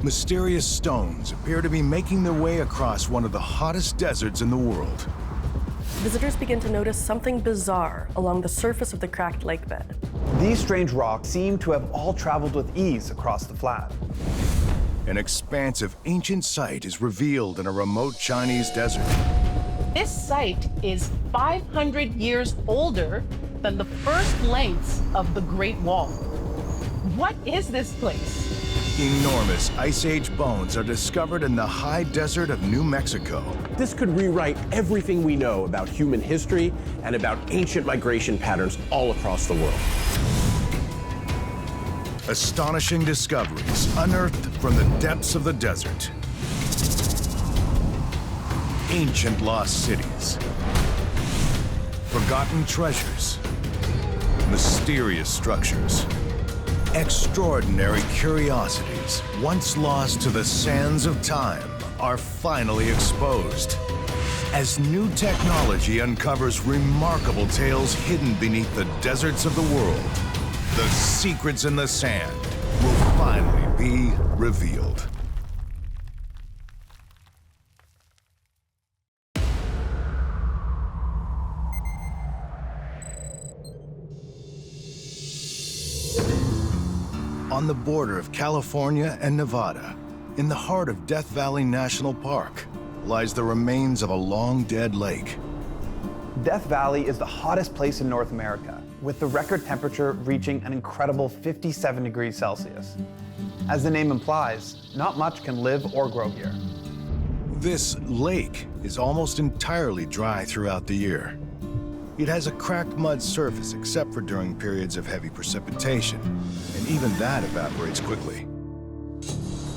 Mysterious stones appear to be making their way across one of the hottest deserts in the world. Visitors begin to notice something bizarre along the surface of the cracked lake bed. These strange rocks seem to have all traveled with ease across the flat. An expansive ancient site is revealed in a remote Chinese desert. This site is 500 years older than the first lengths of the Great Wall. What is this place? Enormous Ice Age bones are discovered in the high desert of New Mexico. This could rewrite everything we know about human history and about ancient migration patterns all across the world. Astonishing discoveries unearthed from the depths of the desert. Ancient lost cities. Forgotten treasures. Mysterious structures. Extraordinary curiosities, once lost to the sands of time, are finally exposed. As new technology uncovers remarkable tales hidden beneath the deserts of the world, the secrets in the sand will finally be revealed. On the border of California and Nevada, in the heart of Death Valley National Park, lies the remains of a long-dead lake. Death Valley is the hottest place in North America, with the record temperature reaching an incredible 57 degrees Celsius. As the name implies, not much can live or grow here. This lake is almost entirely dry throughout the year. It has a cracked mud surface except for during periods of heavy precipitation, and even that evaporates quickly.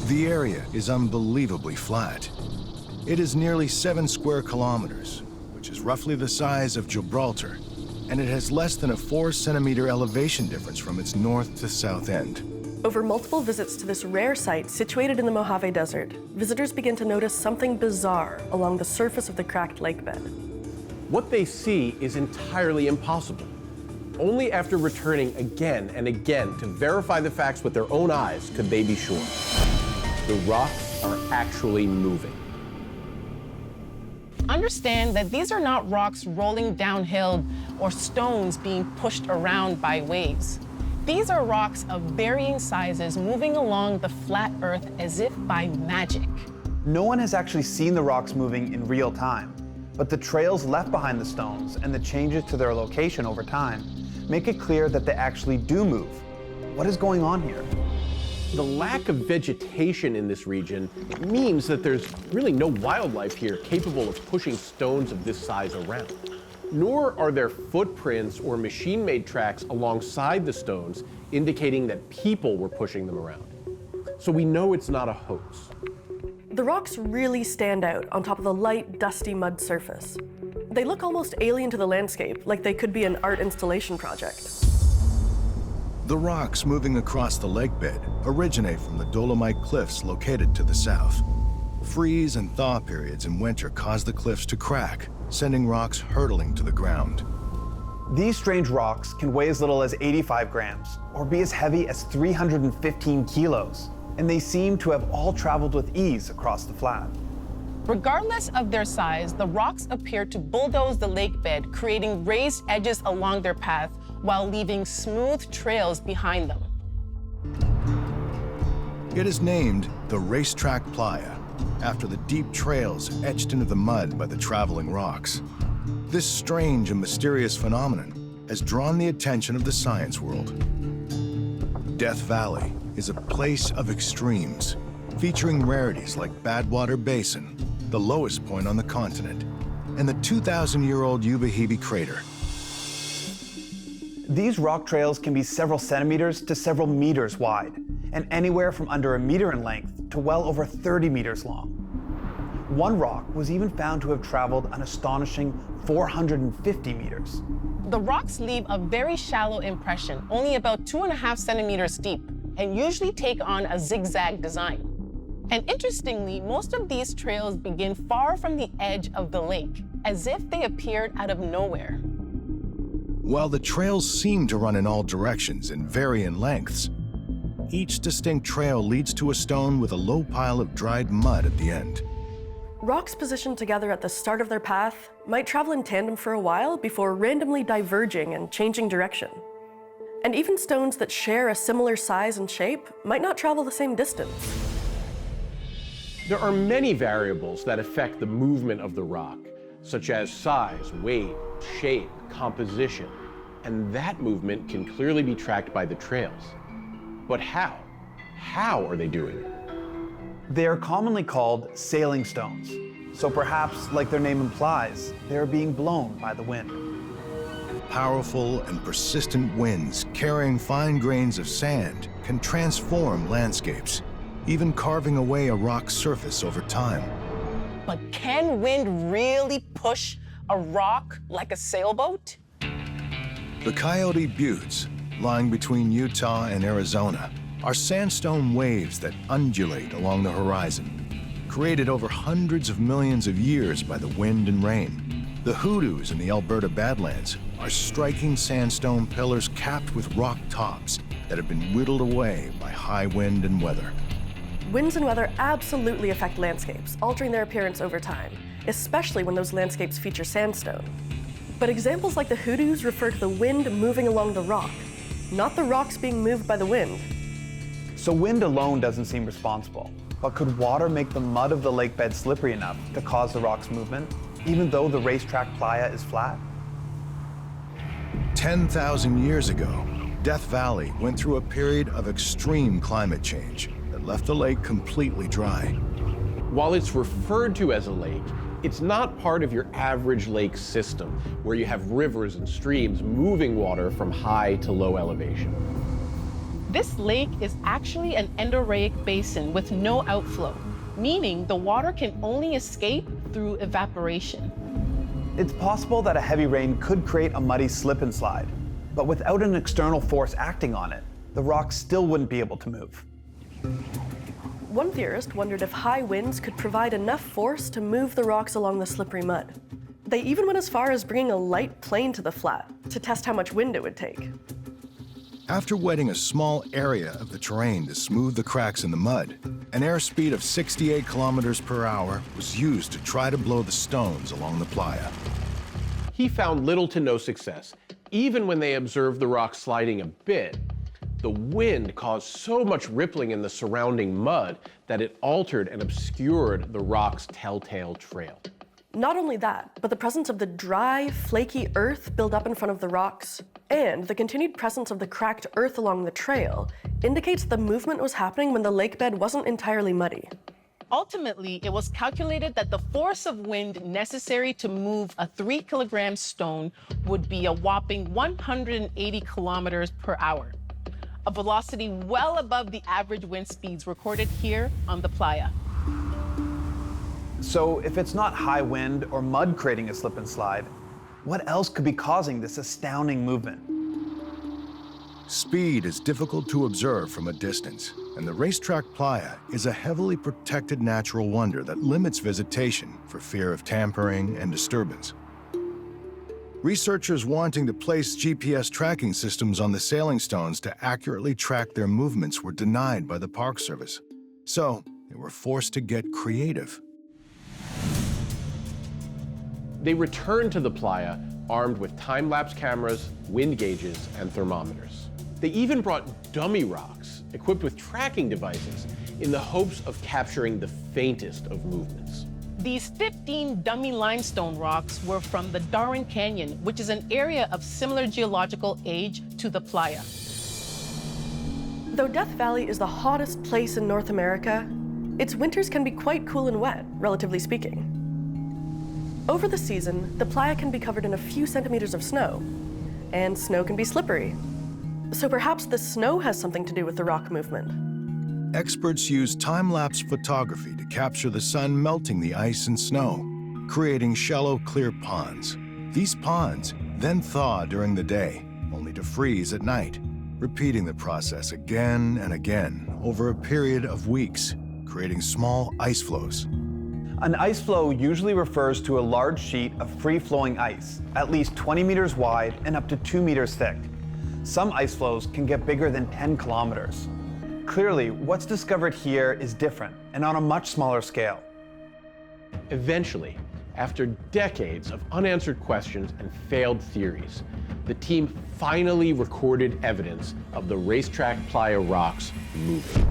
The area is unbelievably flat. It is nearly 7 square kilometers, which is roughly the size of Gibraltar, and it has less than a 4-centimeter elevation difference from its north to south end. Over multiple visits to this rare site situated in the Mojave Desert, visitors begin to notice something bizarre along the surface of the cracked lake bed. What they see is entirely impossible. Only after returning again and again to verify the facts with their own eyes could they be sure. The rocks are actually moving. Understand that these are not rocks rolling downhill or stones being pushed around by waves. These are rocks of varying sizes moving along the flat earth as if by magic. No one has actually seen the rocks moving in real time, but the trails left behind the stones and the changes to their location over time make it clear that they actually do move. What is going on here? The lack of vegetation in this region means that there's really no wildlife here capable of pushing stones of this size around. Nor are there footprints or machine-made tracks alongside the stones indicating that people were pushing them around. So we know it's not a hoax. The rocks really stand out on top of the light, dusty mud surface. They look almost alien to the landscape, like they could be an art installation project. The rocks moving across the lake bed originate from the Dolomite Cliffs located to the south. Freeze and thaw periods in winter cause the cliffs to crack, sending rocks hurtling to the ground. These strange rocks can weigh as little as 85 grams, or be as heavy as 315 kilos, and they seem to have all traveled with ease across the flat. Regardless of their size, the rocks appear to bulldoze the lake bed, creating raised edges along their path while leaving smooth trails behind them. It is named the Racetrack Playa, after the deep trails etched into the mud by the traveling rocks. This strange and mysterious phenomenon has drawn the attention of the science world. Death Valley is a place of extremes, featuring rarities like Badwater Basin, the lowest point on the continent, and the 2,000-year-old Ubahi crater. These rock trails can be several centimeters to several meters wide, and anywhere from under a meter in length to well over 30 meters long. One rock was even found to have traveled an astonishing 450 meters. The rocks leave a very shallow impression, only about 2.5 centimeters deep, and usually take on a zigzag design. And interestingly, most of these trails begin far from the edge of the lake, as if they appeared out of nowhere. While the trails seem to run in all directions and vary in lengths, each distinct trail leads to a stone with a low pile of dried mud at the end. Rocks positioned together at the start of their path might travel in tandem for a while before randomly diverging and changing direction. And even stones that share a similar size and shape might not travel the same distance. There are many variables that affect the movement of the rock, such as size, weight, shape, composition, and that movement can clearly be tracked by the trails. But how? How are they doing it? They are commonly called sailing stones. So perhaps, like their name implies, they are being blown by the wind. Powerful and persistent winds carrying fine grains of sand can transform landscapes, even carving away a rock's surface over time. But can wind really push a rock like a sailboat? The Coyote Buttes, lying between Utah and Arizona, are sandstone waves that undulate along the horizon, created over hundreds of millions of years by the wind and rain. The hoodoos in the Alberta Badlands are striking sandstone pillars capped with rock tops that have been whittled away by high wind and weather. Winds and weather absolutely affect landscapes, altering their appearance over time, especially when those landscapes feature sandstone. But examples like the hoodoos refer to the wind moving along the rock, not the rocks being moved by the wind. So wind alone doesn't seem responsible. But could water make the mud of the lake bed slippery enough to cause the rock's movement, even though the Racetrack Playa is flat? 10,000 years ago, Death Valley went through a period of extreme climate change that left the lake completely dry. While it's referred to as a lake, it's not part of your average lake system, where you have rivers and streams moving water from high to low elevation. This lake is actually an endorheic basin with no outflow, meaning the water can only escape through evaporation. It's possible that a heavy rain could create a muddy slip and slide, but without an external force acting on it, the rock still wouldn't be able to move. One theorist wondered if high winds could provide enough force to move the rocks along the slippery mud. They even went as far as bringing a light plane to the flat to test how much wind it would take. After wetting a small area of the terrain to smooth the cracks in the mud, an airspeed of 68 kilometers per hour was used to try to blow the stones along the playa. He found little to no success. Even when they observed the rock sliding a bit, the wind caused so much rippling in the surrounding mud that it altered and obscured the rock's telltale trail. Not only that, but the presence of the dry, flaky earth built up in front of the rocks, and the continued presence of the cracked earth along the trail indicates the movement was happening when the lake bed wasn't entirely muddy. Ultimately, it was calculated that the force of wind necessary to move a 3-kilogram stone would be a whopping 180 kilometers per hour, a velocity well above the average wind speeds recorded here on the playa. So if it's not high wind or mud creating a slip and slide, what else could be causing this astounding movement? Speed is difficult to observe from a distance, and the Racetrack Playa is a heavily protected natural wonder that limits visitation for fear of tampering and disturbance. Researchers wanting to place GPS tracking systems on the sailing stones to accurately track their movements were denied by the Park Service, so they were forced to get creative. They returned to the playa armed with time-lapse cameras, wind gauges, and thermometers. They even brought dummy rocks equipped with tracking devices in the hopes of capturing the faintest of movements. These 15 dummy limestone rocks were from the Darwin Canyon, which is an area of similar geological age to the playa. Though Death Valley is the hottest place in North America, its winters can be quite cool and wet, relatively speaking. Over the season, the playa can be covered in a few centimeters of snow, and snow can be slippery. So perhaps the snow has something to do with the rock movement. Experts use time-lapse photography to capture the sun melting the ice and snow, creating shallow, clear ponds. These ponds then thaw during the day, only to freeze at night, repeating the process again and again over a period of weeks, creating small ice flows. An ice flow usually refers to a large sheet of free-flowing ice, at least 20 meters wide and up to 2 meters thick. Some ice flows can get bigger than 10 kilometers. Clearly, what's discovered here is different and on a much smaller scale. Eventually, after decades of unanswered questions and failed theories, the team finally recorded evidence of the Racetrack Playa rocks moving.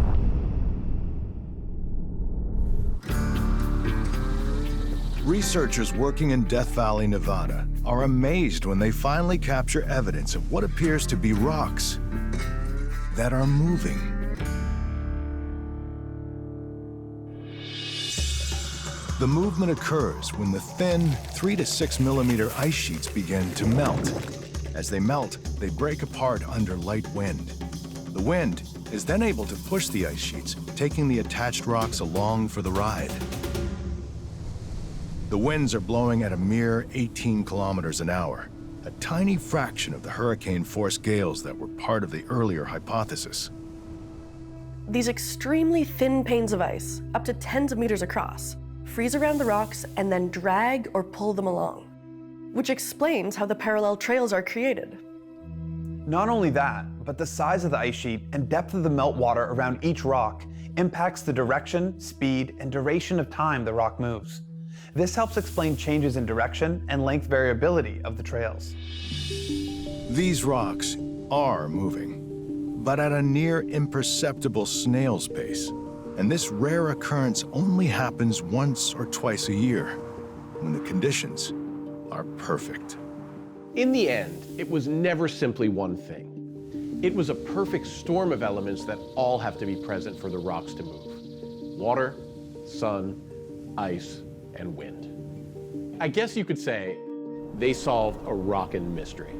Researchers working in Death Valley, Nevada, are amazed when they finally capture evidence of what appears to be rocks that are moving. The movement occurs when the thin 3 to 6 millimeter ice sheets begin to melt. As they melt, they break apart under light wind. The wind is then able to push the ice sheets, taking the attached rocks along for the ride. The winds are blowing at a mere 18 kilometers an hour, a tiny fraction of the hurricane-force gales that were part of the earlier hypothesis. These extremely thin panes of ice, up to tens of meters across, freeze around the rocks and then drag or pull them along, which explains how the parallel trails are created. Not only that, but the size of the ice sheet and depth of the meltwater around each rock impacts the direction, speed, and duration of time the rock moves. This helps explain changes in direction and length variability of the trails. These rocks are moving, but at a near imperceptible snail's pace. And this rare occurrence only happens once or twice a year, when the conditions are perfect. In the end, it was never simply one thing. It was a perfect storm of elements that all have to be present for the rocks to move. Water, sun, ice, and wind. I guess you could say they solved a rockin' mystery.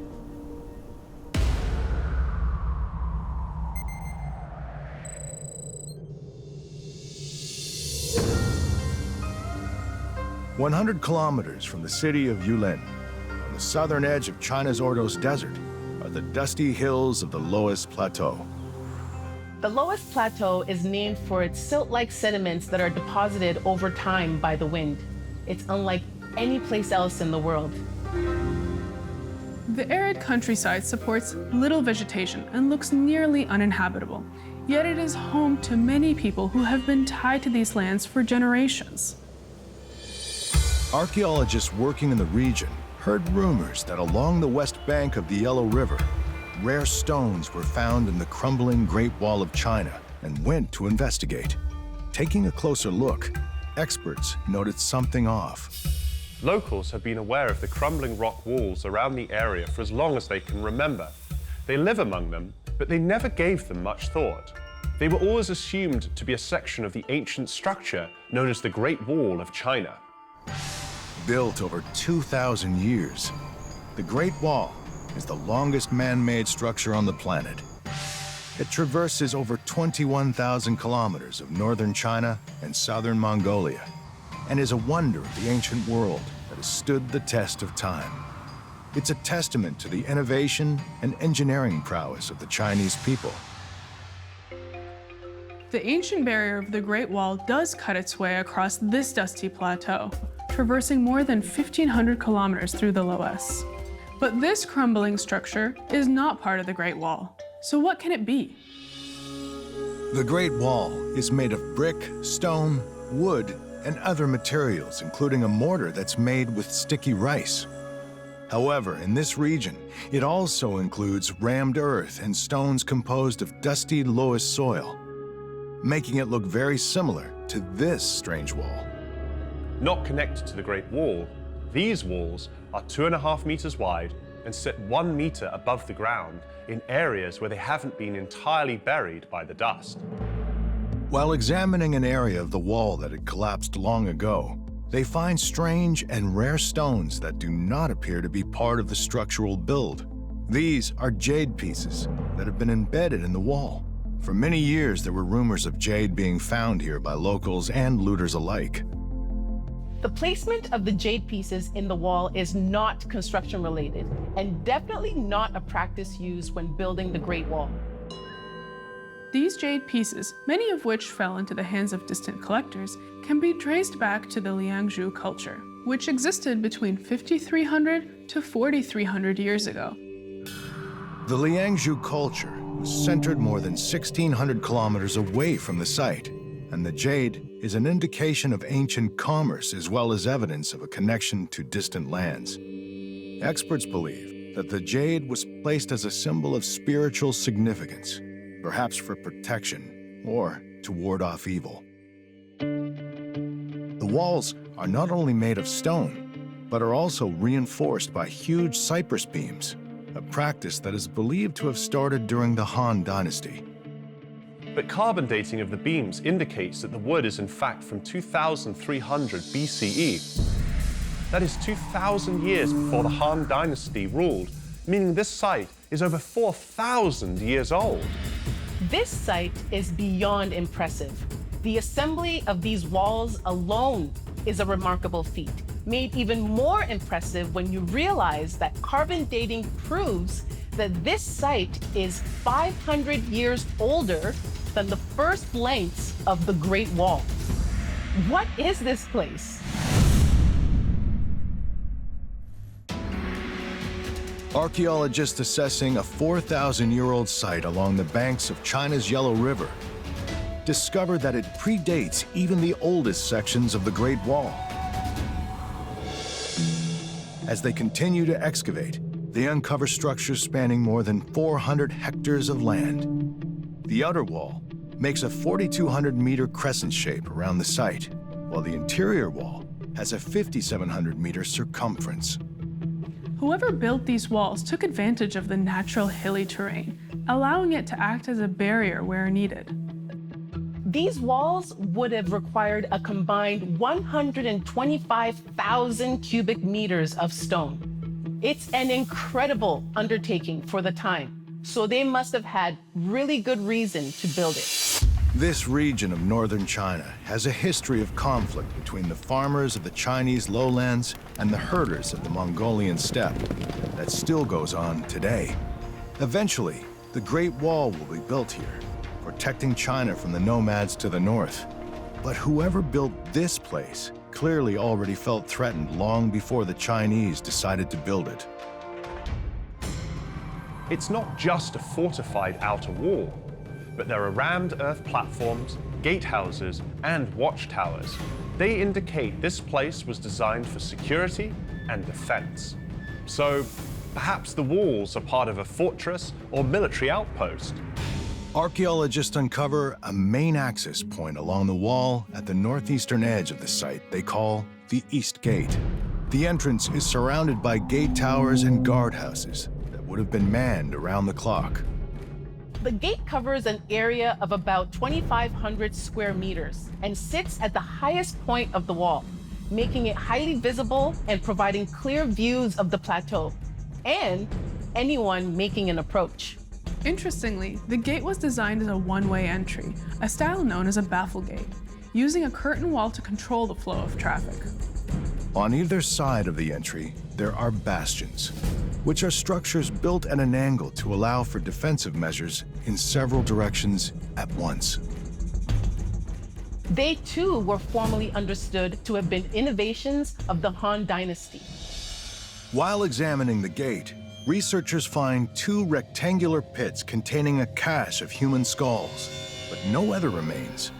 "100 kilometers from the city of Yulin, on the southern edge of China's Ordos Desert, are the dusty hills of the Loess Plateau. The Loess Plateau is named for its silt-like sediments that are deposited over time by the wind. It's unlike any place else in the world. The arid countryside supports little vegetation and looks nearly uninhabitable, yet it is home to many people who have been tied to these lands for generations. Archaeologists working in the region heard rumors that along the west bank of the Yellow River, rare stones were found in the crumbling Great Wall of China and went to investigate. Taking a closer look, experts noted something off. Locals have been aware of the crumbling rock walls around the area for as long as they can remember. They live among them, but they never gave them much thought. They were always assumed to be a section of the ancient structure known as the Great Wall of China. Built over 2,000 years, the Great Wall is the longest man-made structure on the planet. It traverses over 21,000 kilometers of northern China and southern Mongolia, and is a wonder of the ancient world that has stood the test of time. It's a testament to the innovation and engineering prowess of the Chinese people. The ancient barrier of the Great Wall does cut its way across this dusty plateau, traversing more than 1,500 kilometers through the Loess. But this crumbling structure is not part of the Great Wall. So what can it be? The Great Wall is made of brick, stone, wood, and other materials, including a mortar that's made with sticky rice. However, in this region, it also includes rammed earth and stones composed of dusty Loess soil, making it look very similar to this strange wall. Not connected to the Great Wall, these walls are 2.5 meters wide and sit 1 meter above the ground in areas where they haven't been entirely buried by the dust. While examining an area of the wall that had collapsed long ago, they find strange and rare stones that do not appear to be part of the structural build. These are jade pieces that have been embedded in the wall. For many years, there were rumors of jade being found here by locals and looters alike. The placement of the jade pieces in the wall is not construction related, and definitely not a practice used when building the Great Wall. These jade pieces, many of which fell into the hands of distant collectors, can be traced back to the Liangzhu culture, which existed between 5,300 to 4,300 years ago. The Liangzhu culture was centered more than 1,600 kilometers away from the site, and the jade is an indication of ancient commerce as well as evidence of a connection to distant lands. Experts believe that the jade was placed as a symbol of spiritual significance, perhaps for protection or to ward off evil. The walls are not only made of stone, but are also reinforced by huge cypress beams, a practice that is believed to have started during the Han Dynasty. But carbon dating of the beams indicates that the wood is in fact from 2300 BCE. That is 2,000 years before the Han Dynasty ruled, meaning this site is over 4,000 years old. This site is beyond impressive. The assembly of these walls alone is a remarkable feat, made even more impressive when you realize that carbon dating proves that this site is 500 years older than the first lengths of the Great Wall. What is this place? Archaeologists assessing a 4,000-year-old site along the banks of China's Yellow River discovered that it predates even the oldest sections of the Great Wall. As they continue to excavate, they uncover structures spanning more than 400 hectares of land. The outer wall makes a 4,200-meter crescent shape around the site, while the interior wall has a 5,700-meter circumference. Whoever built these walls took advantage of the natural hilly terrain, allowing it to act as a barrier where needed. These walls would have required a combined 125,000 cubic meters of stone. It's an incredible undertaking for the time, so they must have had really good reason to build it. This region of northern China has a history of conflict between the farmers of the Chinese lowlands and the herders of the Mongolian steppe that still goes on today. Eventually, the Great Wall will be built here, protecting China from the nomads to the north. But whoever built this place clearly already felt threatened long before the Chinese decided to build it. It's not just a fortified outer wall, but there are rammed earth platforms, gatehouses, and watchtowers. They indicate this place was designed for security and defense. So perhaps the walls are part of a fortress or military outpost. Archaeologists uncover a main access point along the wall at the northeastern edge of the site they call the East Gate. The entrance is surrounded by gate towers and guardhouses that would have been manned around the clock. The gate covers an area of about 2,500 square meters and sits at the highest point of the wall, making it highly visible and providing clear views of the plateau and anyone making an approach. Interestingly, the gate was designed as a one-way entry, a style known as a baffle gate, using a curtain wall to control the flow of traffic. On either side of the entry, there are bastions, which are structures built at an angle to allow for defensive measures in several directions at once. They too were formerly understood to have been innovations of the Han Dynasty. While examining the gate, researchers find two rectangular pits containing a cache of human skulls, but no other remains.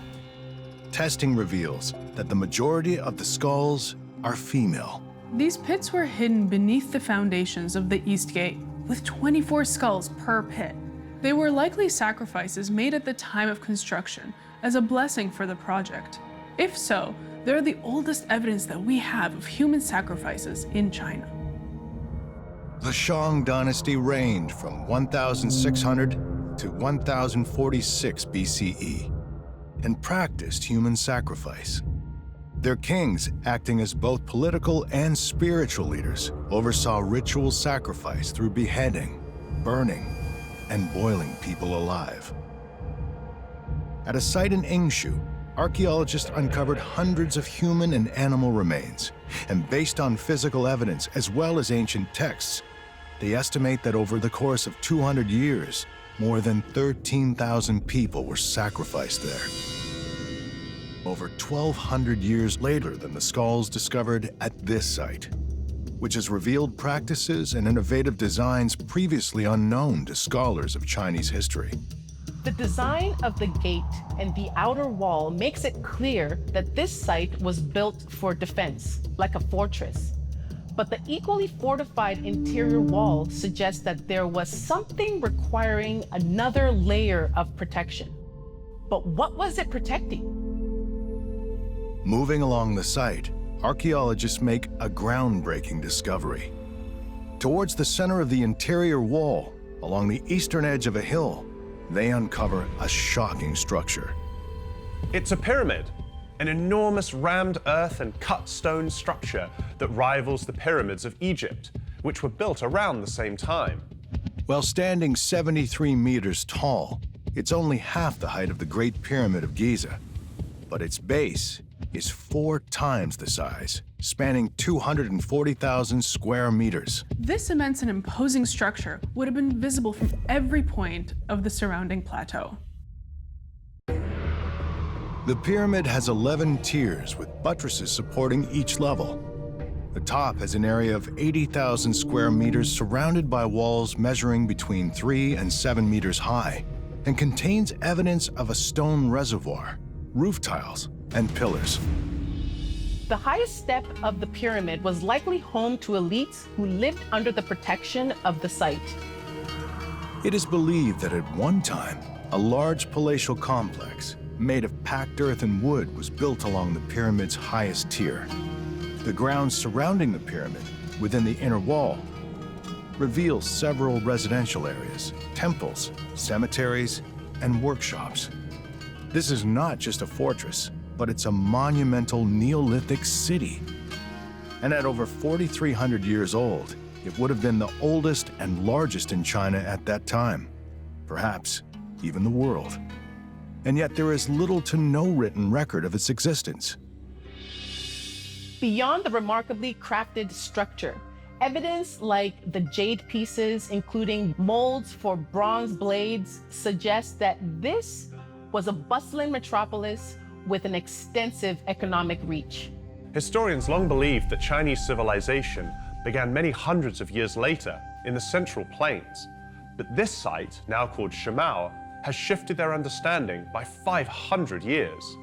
Testing reveals that the majority of the skulls are female. These pits were hidden beneath the foundations of the East Gate, with 24 skulls per pit. They were likely sacrifices made at the time of construction as a blessing for the project. If so, they're the oldest evidence that we have of human sacrifices in China. The Shang dynasty reigned from 1600 to 1046 BCE and practiced human sacrifice. Their kings, acting as both political and spiritual leaders, oversaw ritual sacrifice through beheading, burning, and boiling people alive. At a site in Liangzhu, archaeologists uncovered hundreds of human and animal remains, and based on physical evidence as well as ancient texts, they estimate that over the course of 200 years, more than 13,000 people were sacrificed there. Over 1,200 years later than the skulls discovered at this site. which has revealed practices and innovative designs previously unknown to scholars of Chinese history. The design of the gate and the outer wall makes it clear that this site was built for defense, like a fortress. But the equally fortified interior wall suggests that there was something requiring another layer of protection. But what was it protecting? Moving along the site, archaeologists make a groundbreaking discovery. Towards the center of the interior wall, along the eastern edge of a hill, they uncover a shocking structure. It's a pyramid, an enormous rammed earth and cut stone structure that rivals the pyramids of Egypt, which were built around the same time. While standing 73 meters tall, it's only half the height of the Great Pyramid of Giza, but its base is 4 times the size, spanning 240,000 square meters. This immense and imposing structure would have been visible from every point of the surrounding plateau. The pyramid has 11 tiers with buttresses supporting each level. The top has an area of 80,000 square meters surrounded by walls measuring between 3 and 7 meters high and contains evidence of a stone reservoir, roof tiles, and pillars. The highest step of the pyramid was likely home to elites who lived under the protection of the site. It is believed that at one time, a large palatial complex made of packed earth and wood was built along the pyramid's highest tier. The grounds surrounding the pyramid, within the inner wall, reveals several residential areas, temples, cemeteries, and workshops. This is not just a fortress, but it's a monumental Neolithic city. And at over 4,300 years old, it would have been the oldest and largest in China at that time, perhaps even the world. And yet there is little to no written record of its existence. Beyond the remarkably crafted structure, evidence like the jade pieces, including molds for bronze blades, suggests that this was a bustling metropolis with an extensive economic reach. Historians long believed that Chinese civilization began many hundreds of years later in the Central Plains. But this site, now called Shimao, has shifted their understanding by 500 years.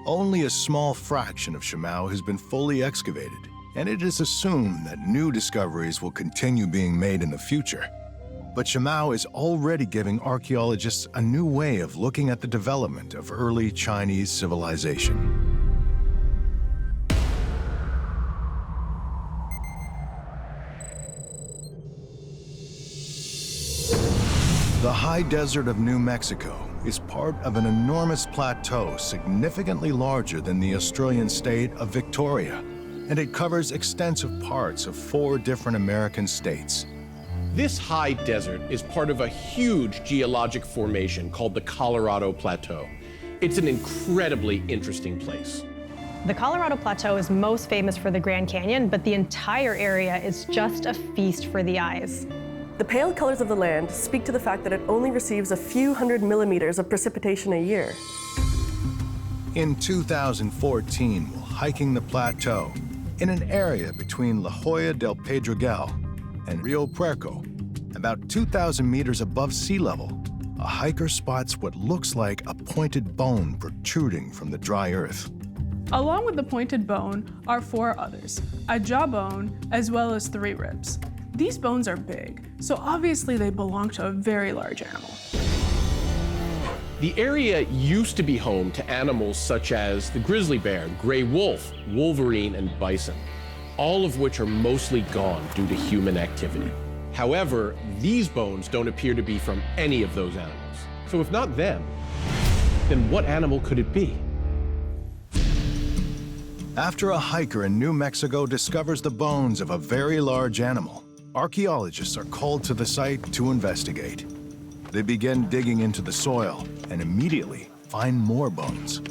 Only a small fraction of Shimao has been fully excavated, and it is assumed that new discoveries will continue being made in the future. But Shimao is already giving archaeologists a new way of looking at the development of early Chinese civilization. The high desert of New Mexico is part of an enormous plateau significantly larger than the Australian state of Victoria, and it covers extensive parts of 4 different American states. This high desert is part of a huge geologic formation called the Colorado Plateau. It's an incredibly interesting place. The Colorado Plateau is most famous for the Grand Canyon, but the entire area is just a feast for the eyes. The pale colors of the land speak to the fact that it only receives a few hundred millimeters of precipitation a year. In 2014, while hiking the plateau, in an area between La Jolla del Pedregal and Rio Puerco, about 2,000 meters above sea level, a hiker spots what looks like a pointed bone protruding from the dry earth. Along with the pointed bone are 4 others, a jawbone as well as 3 ribs. These bones are big, so obviously they belong to a very large animal. The area used to be home to animals such as the grizzly bear, gray wolf, wolverine, and bison, all of which are mostly gone due to human activity. However, these bones don't appear to be from any of those animals. So if not them, then what animal could it be? After a hiker in New Mexico discovers the bones of a very large animal, archaeologists are called to the site to investigate. They begin digging into the soil and immediately find more bones.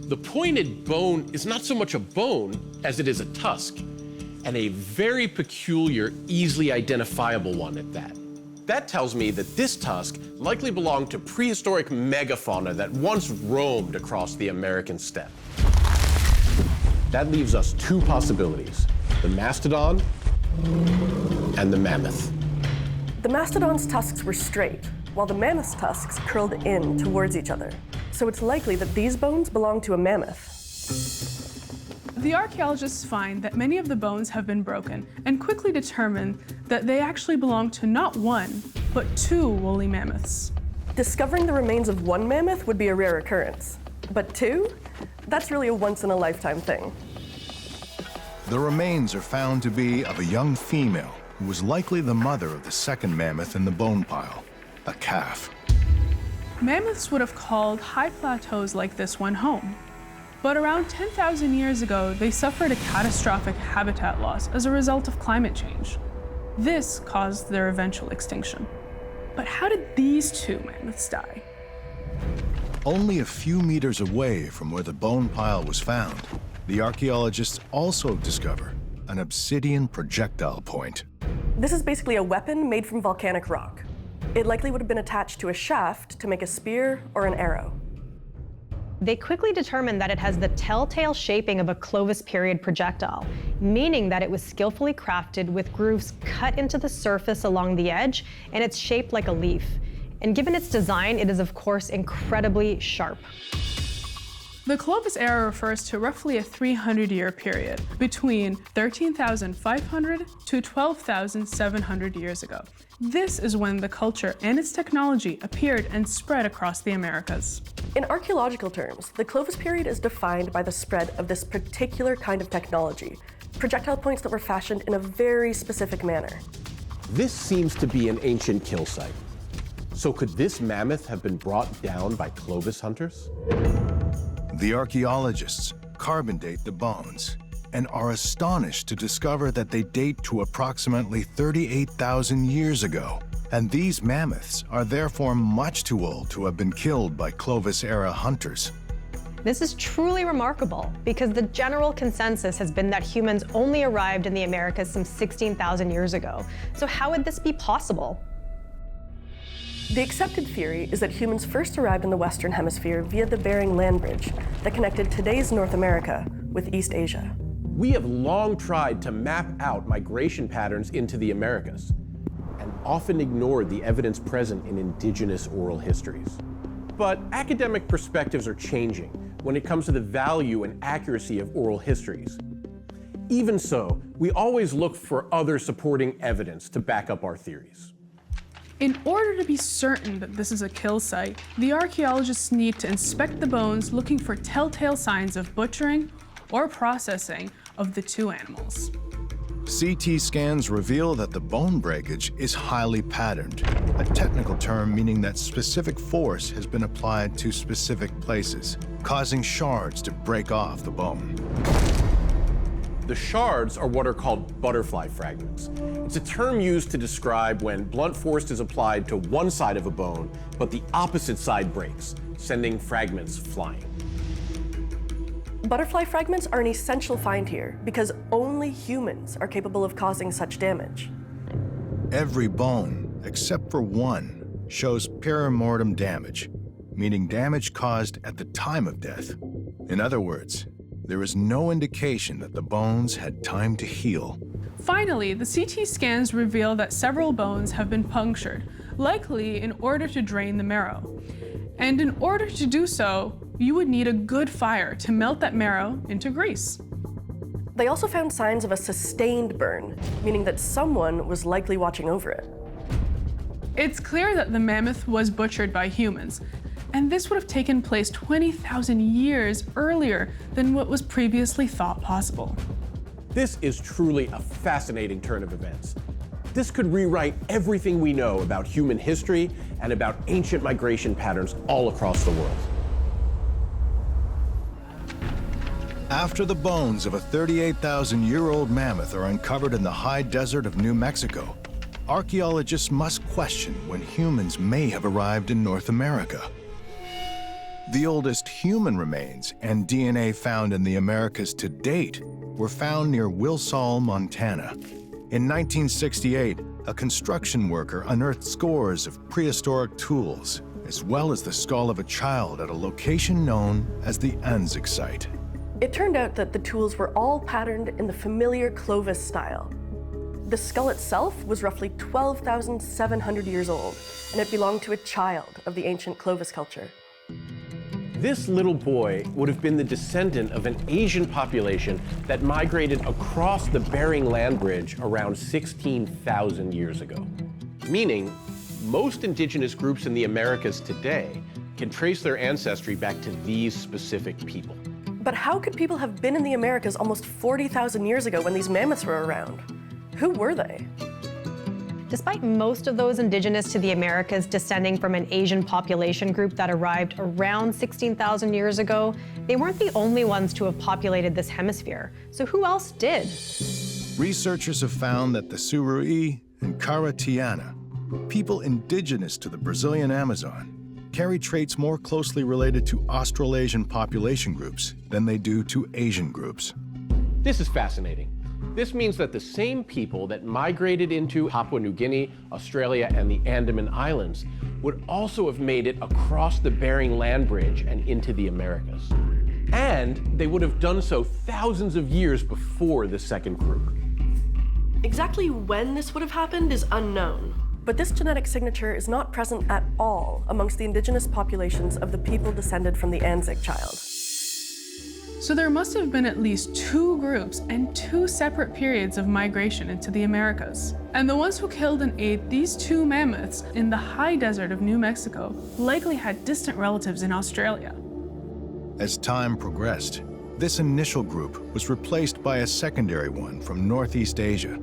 The pointed bone is not so much a bone as it is a tusk, and a very peculiar, easily identifiable one at that. That tells me that this tusk likely belonged to prehistoric megafauna that once roamed across the American steppe. That leaves us 2 possibilities. the mastodon and the mammoth. The mastodon's tusks were straight, while the mammoth's tusks curled in towards each other. So it's likely that these bones belong to a mammoth. The archaeologists find that many of the bones have been broken and quickly determine that they actually belong to not one, but two woolly mammoths. Discovering the remains of one mammoth would be a rare occurrence, but two? That's really a once-in-a-lifetime thing. The remains are found to be of a young female who was likely the mother of the second mammoth in the bone pile, a calf. Mammoths would have called high plateaus like this one home. But around 10,000 years ago, they suffered a catastrophic habitat loss as a result of climate change. This caused their eventual extinction. But how did these two mammoths die? Only a few meters away from where the bone pile was found, the archaeologists also discover an obsidian projectile point. This is basically a weapon made from volcanic rock. It likely would have been attached to a shaft to make a spear or an arrow. They quickly determined that it has the telltale shaping of a Clovis period projectile, meaning that it was skillfully crafted with grooves cut into the surface along the edge, and it's shaped like a leaf. And given its design, it is of course incredibly sharp. The Clovis era refers to roughly a 300-year period between 13,500 to 12,700 years ago. This is when the culture and its technology appeared and spread across the Americas. In archaeological terms, the Clovis period is defined by the spread of this particular kind of technology, projectile points that were fashioned in a very specific manner. This seems to be an ancient kill site. So could this mammoth have been brought down by Clovis hunters? The archaeologists carbon date the bones and are astonished to discover that they date to approximately 38,000 years ago. And these mammoths are therefore much too old to have been killed by Clovis-era hunters. This is truly remarkable because the general consensus has been that humans only arrived in the Americas some 16,000 years ago. So how would this be possible? The accepted theory is that humans first arrived in the Western Hemisphere via the Bering Land Bridge that connected today's North America with East Asia. We have long tried to map out migration patterns into the Americas and often ignored the evidence present in indigenous oral histories. But academic perspectives are changing when it comes to the value and accuracy of oral histories. Even so, we always look for other supporting evidence to back up our theories. In order to be certain that this is a kill site, the archaeologists need to inspect the bones looking for telltale signs of butchering or processing of the two animals. CT scans reveal that the bone breakage is highly patterned, a technical term meaning that specific force has been applied to specific places, causing shards to break off the bone. The shards are what are called butterfly fragments. It's a term used to describe when blunt force is applied to one side of a bone, but the opposite side breaks, sending fragments flying. Butterfly fragments are an essential find here because only humans are capable of causing such damage. Every bone, except for one, shows perimortem damage, meaning damage caused at the time of death. In other words, there is no indication that the bones had time to heal. Finally, the CT scans reveal that several bones have been punctured, likely in order to drain the marrow. And in order to do so, you would need a good fire to melt that marrow into grease. They also found signs of a sustained burn, meaning that someone was likely watching over it. It's clear that the mammoth was butchered by humans, and this would have taken place 20,000 years earlier than what was previously thought possible. This is truly a fascinating turn of events. This could rewrite everything we know about human history and about ancient migration patterns all across the world. After the bones of a 38,000-year-old mammoth are uncovered in the high desert of New Mexico, archaeologists must question when humans may have arrived in North America. The oldest human remains and DNA found in the Americas to date were found near Wilsall, Montana. In 1968, a construction worker unearthed scores of prehistoric tools, as well as the skull of a child at a location known as the Anzac site. It turned out that the tools were all patterned in the familiar Clovis style. The skull itself was roughly 12,700 years old, and it belonged to a child of the ancient Clovis culture. This little boy would have been the descendant of an Asian population that migrated across the Bering Land Bridge around 16,000 years ago. Meaning, most indigenous groups in the Americas today can trace their ancestry back to these specific people. But how could people have been in the Americas almost 40,000 years ago when these mammoths were around? Who were they? Despite most of those indigenous to the Americas descending from an Asian population group that arrived around 16,000 years ago, they weren't the only ones to have populated this hemisphere. So who else did? Researchers have found that the Suru'i and Karatiana, people indigenous to the Brazilian Amazon, carry traits more closely related to Australasian population groups than they do to Asian groups. This is fascinating. This means that the same people that migrated into Papua New Guinea, Australia, and the Andaman Islands would also have made it across the Bering Land Bridge and into the Americas. And they would have done so thousands of years before the second group. Exactly when this would have happened is unknown, but this genetic signature is not present at all amongst the indigenous populations of the people descended from the Anzac child. So there must have been at least 2 groups and 2 separate periods of migration into the Americas. And the ones who killed and ate these 2 mammoths in the high desert of New Mexico likely had distant relatives in Australia. As time progressed, this initial group was replaced by a secondary one from Northeast Asia,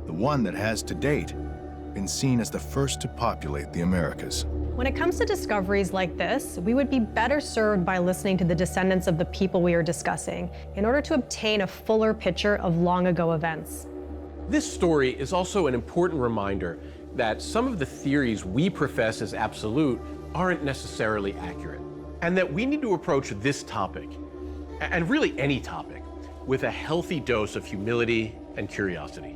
the one that has to date been seen as the first to populate the Americas. When it comes to discoveries like this, we would be better served by listening to the descendants of the people we are discussing in order to obtain a fuller picture of long ago events. This story is also an important reminder that some of the theories we profess as absolute aren't necessarily accurate, and that we need to approach this topic, and really any topic, with a healthy dose of humility and curiosity.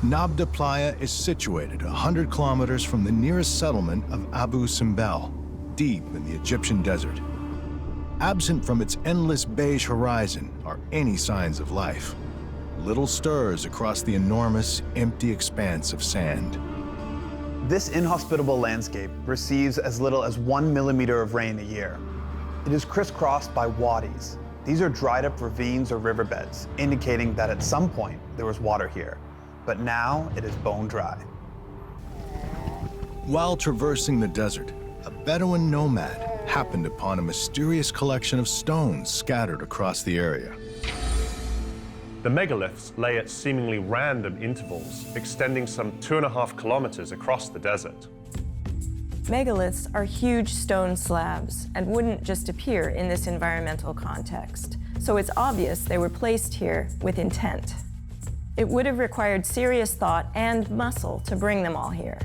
Nabta Playa is situated 100 kilometers from the nearest settlement of Abu Simbel, deep in the Egyptian desert. Absent from its endless beige horizon are any signs of life. Little stirs across the enormous, empty expanse of sand. This inhospitable landscape receives as little as 1 millimeter of rain a year. It is crisscrossed by wadis. These are dried up ravines or riverbeds, indicating that at some point there was water here. But now it is bone dry. While traversing the desert, a Bedouin nomad happened upon a mysterious collection of stones scattered across the area. The megaliths lay at seemingly random intervals, extending some 2.5 kilometers across the desert. Megaliths are huge stone slabs and wouldn't just appear in this environmental context, so it's obvious they were placed here with intent. It would have required serious thought and muscle to bring them all here.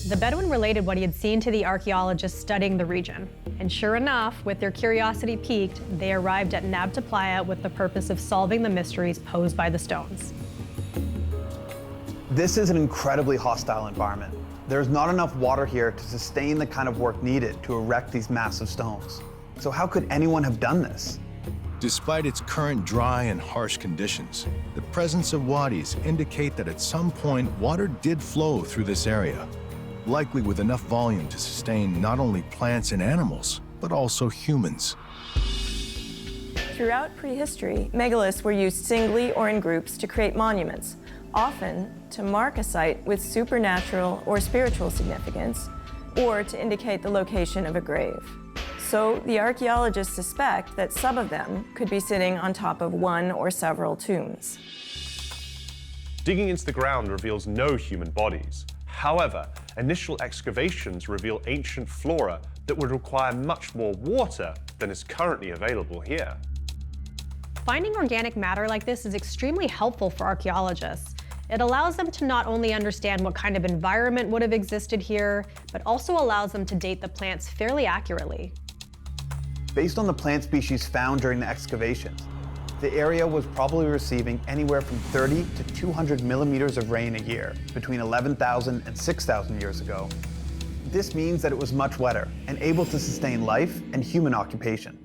The Bedouin related what he had seen to the archaeologists studying the region. And sure enough, with their curiosity piqued, they arrived at Nabta Playa with the purpose of solving the mysteries posed by the stones. This is an incredibly hostile environment. There's not enough water here to sustain the kind of work needed to erect these massive stones. So how could anyone have done this? Despite its current dry and harsh conditions, the presence of wadis indicate that at some point water did flow through this area, likely with enough volume to sustain not only plants and animals, but also humans. Throughout prehistory, megaliths were used singly or in groups to create monuments, often to mark a site with supernatural or spiritual significance, or to indicate the location of a grave. So the archaeologists suspect that some of them could be sitting on top of one or several tombs. Digging into the ground reveals no human bodies. However, initial excavations reveal ancient flora that would require much more water than is currently available here. Finding organic matter like this is extremely helpful for archaeologists. It allows them to not only understand what kind of environment would have existed here, but also allows them to date the plants fairly accurately. Based on the plant species found during the excavations, The area was probably receiving anywhere from 30 to 200 millimeters of rain a year between 11,000 and 6,000 years ago. This means that it was much wetter and able to sustain life and human occupation.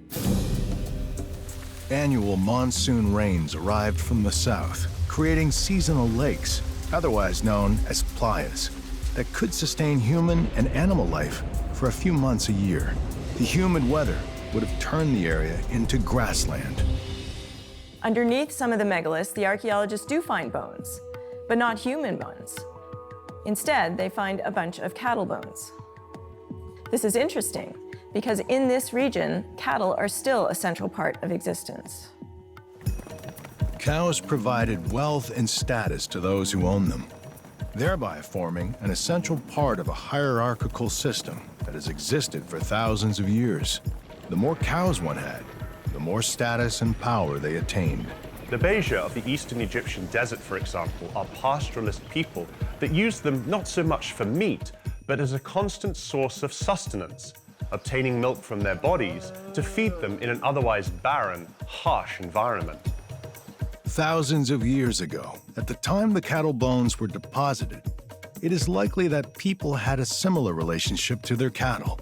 Annual monsoon rains arrived from the south, creating seasonal lakes, otherwise known as playas, that could sustain human and animal life for a few months a year. The humid weather would have turned the area into grassland. Underneath some of the megaliths, the archaeologists do find bones, but not human bones. Instead, they find a bunch of cattle bones. This is interesting because in this region, cattle are still a central part of existence. Cows provided wealth and status to those who owned them, thereby forming an essential part of a hierarchical system that has existed for thousands of years. The more cows one had, the more status and power they attained. The Beja of the eastern Egyptian desert, for example, are pastoralist people that used them not so much for meat, but as a constant source of sustenance, obtaining milk from their bodies to feed them in an otherwise barren, harsh environment. Thousands of years ago, at the time the cattle bones were deposited, it is likely that people had a similar relationship to their cattle,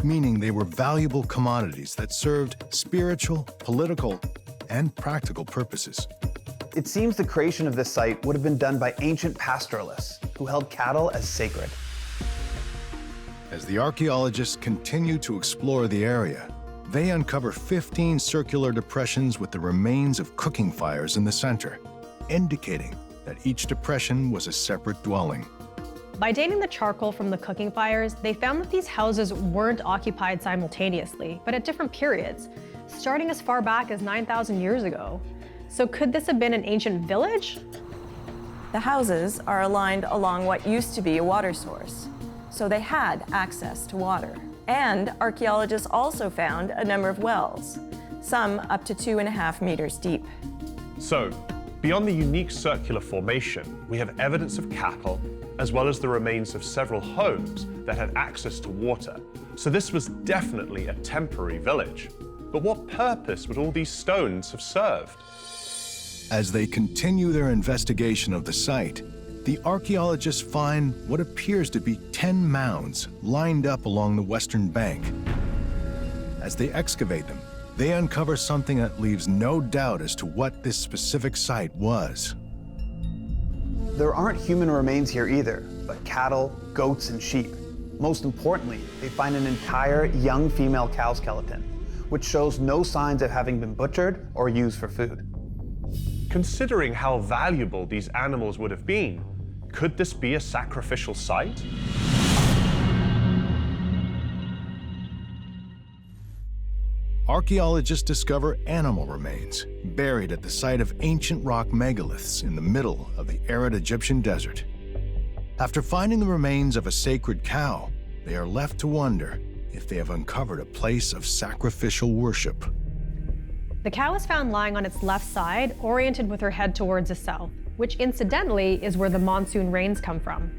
meaning they were valuable commodities that served spiritual, political, and practical purposes. It seems the creation of this site would have been done by ancient pastoralists who held cattle as sacred. As the archaeologists continue to explore the area, they uncover 15 circular depressions with the remains of cooking fires in the center, indicating that each depression was a separate dwelling. By dating the charcoal from the cooking fires, they found that these houses weren't occupied simultaneously, but at different periods, starting as far back as 9,000 years ago. So could this have been an ancient village? The houses are aligned along what used to be a water source, so they had access to water. And archaeologists also found a number of wells, some up to 2.5 meters deep. So, beyond the unique circular formation, we have evidence of cattle, as well as the remains of several homes that had access to water. So this was definitely a temporary village. But what purpose would all these stones have served? As they continue their investigation of the site, the archaeologists find what appears to be 10 mounds lined up along the western bank. As they excavate them, they uncover something that leaves no doubt as to what this specific site was. There aren't human remains here either, but cattle, goats, and sheep. Most importantly, they find an entire young female cow skeleton, which shows no signs of having been butchered or used for food. Considering how valuable these animals would have been, could this be a sacrificial site? Archaeologists discover animal remains buried at the site of ancient rock megaliths in the middle of the arid Egyptian desert. After finding the remains of a sacred cow, they are left to wonder if they have uncovered a place of sacrificial worship. The cow is found lying on its left side, oriented with her head towards the south, which incidentally is where the monsoon rains come from.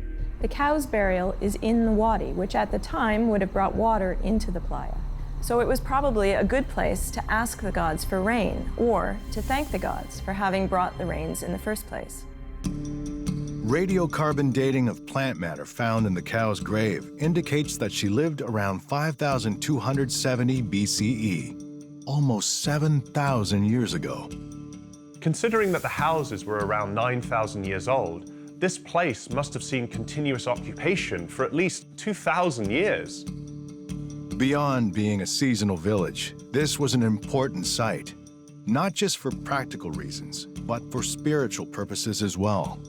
The cow's burial is in the wadi, which at the time would have brought water into the playa. So it was probably a good place to ask the gods for rain, or to thank the gods for having brought the rains in the first place. Radiocarbon dating of plant matter found in the cow's grave indicates that she lived around 5,270 BCE, almost 7,000 years ago. Considering that the houses were around 9,000 years old, this place must have seen continuous occupation for at least 2,000 years. Beyond being a seasonal village, this was an important site, not just for practical reasons, but for spiritual purposes as well.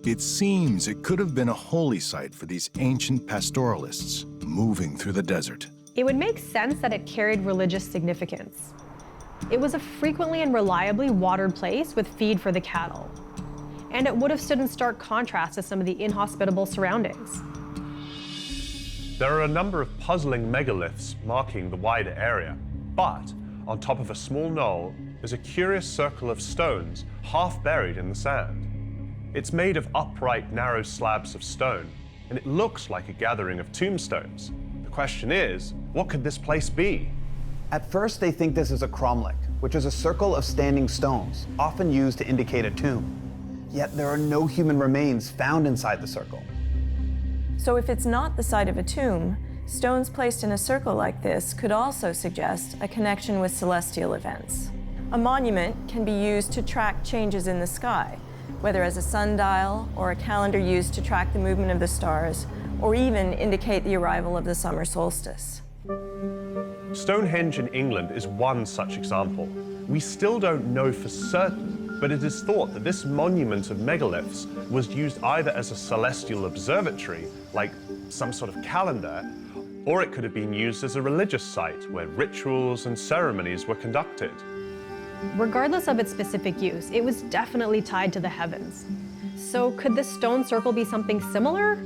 It seems it could have been a holy site for these ancient pastoralists moving through the desert. It would make sense that it carried religious significance. It was a frequently and reliably watered place with feed for the cattle. And it would have stood in stark contrast to some of the inhospitable surroundings. There are a number of puzzling megaliths marking the wider area, but on top of a small knoll is a curious circle of stones half buried in the sand. It's made of upright, narrow slabs of stone, and it looks like a gathering of tombstones. The question is, what could this place be? At first, they think this is a cromlech, which is a circle of standing stones, often used to indicate a tomb. Yet there are no human remains found inside the circle. So if it's not the site of a tomb, stones placed in a circle like this could also suggest a connection with celestial events. A monument can be used to track changes in the sky, whether as a sundial or a calendar used to track the movement of the stars, or even indicate the arrival of the summer solstice. Stonehenge in England is one such example. We still don't know for certain, but it is thought that this monument of megaliths was used either as a celestial observatory, like some sort of calendar, or it could have been used as a religious site where rituals and ceremonies were conducted. Regardless of its specific use, it was definitely tied to the heavens. So could this stone circle be something similar?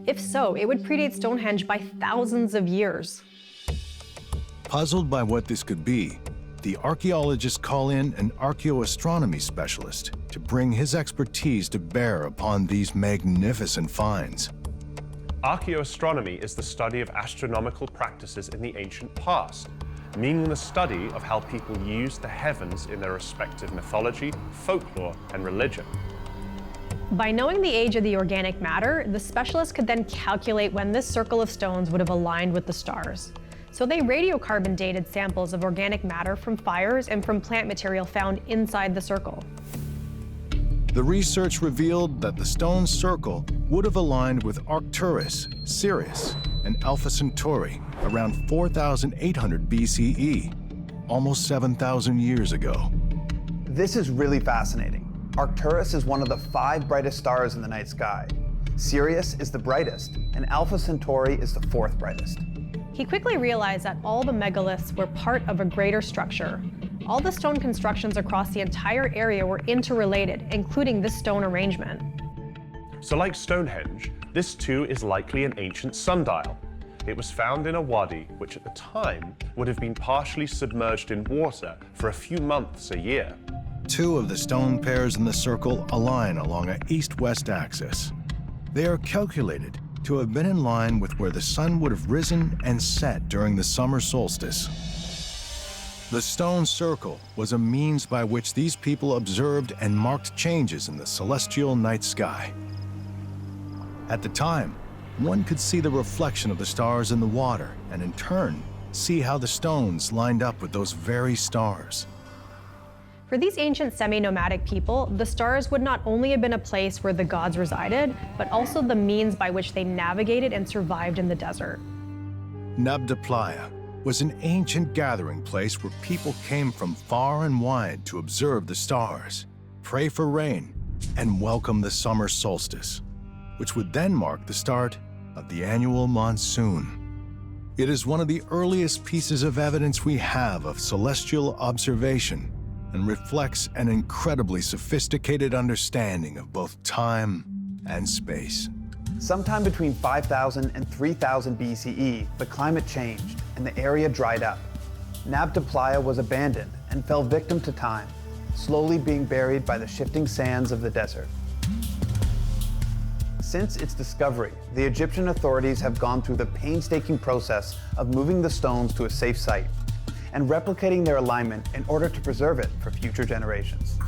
If so, it would predate Stonehenge by thousands of years. Puzzled by what this could be, the archaeologists call in an archaeoastronomy specialist to bring his expertise to bear upon these magnificent finds. Archaeoastronomy is the study of astronomical practices in the ancient past, meaning the study of how people used the heavens in their respective mythology, folklore, and religion. By knowing the age of the organic matter, the specialists could then calculate when this circle of stones would have aligned with the stars. So they radiocarbon dated samples of organic matter from fires and from plant material found inside the circle. The research revealed that the stone circle would have aligned with Arcturus, Sirius, and Alpha Centauri around 4,800 BCE, almost 7,000 years ago. This is really fascinating. Arcturus is one of the 5 brightest stars in the night sky. Sirius is the brightest, and Alpha Centauri is the 4th brightest. He quickly realized that all the megaliths were part of a greater structure. All the stone constructions across the entire area were interrelated, including this stone arrangement. So like Stonehenge, this too is likely an ancient sundial. It was found in a wadi, which at the time would have been partially submerged in water for a few months a year. 2 of the stone pairs in the circle align along an east-west axis. They are calculated to have been in line with where the sun would have risen and set during the summer solstice. The stone circle was a means by which these people observed and marked changes in the celestial night sky. At the time, one could see the reflection of the stars in the water and in turn, see how the stones lined up with those very stars. For these ancient semi-nomadic people, the stars would not only have been a place where the gods resided, but also the means by which they navigated and survived in the desert. Nabta Playa was an ancient gathering place where people came from far and wide to observe the stars, pray for rain, and welcome the summer solstice, which would then mark the start of the annual monsoon. It is one of the earliest pieces of evidence we have of celestial observation and reflects an incredibly sophisticated understanding of both time and space. Sometime between 5,000 and 3,000 BCE, the climate changed and the area dried up. Nabta Playa was abandoned and fell victim to time, slowly being buried by the shifting sands of the desert. Since its discovery, the Egyptian authorities have gone through the painstaking process of moving the stones to a safe site and replicating their alignment in order to preserve it for future generations.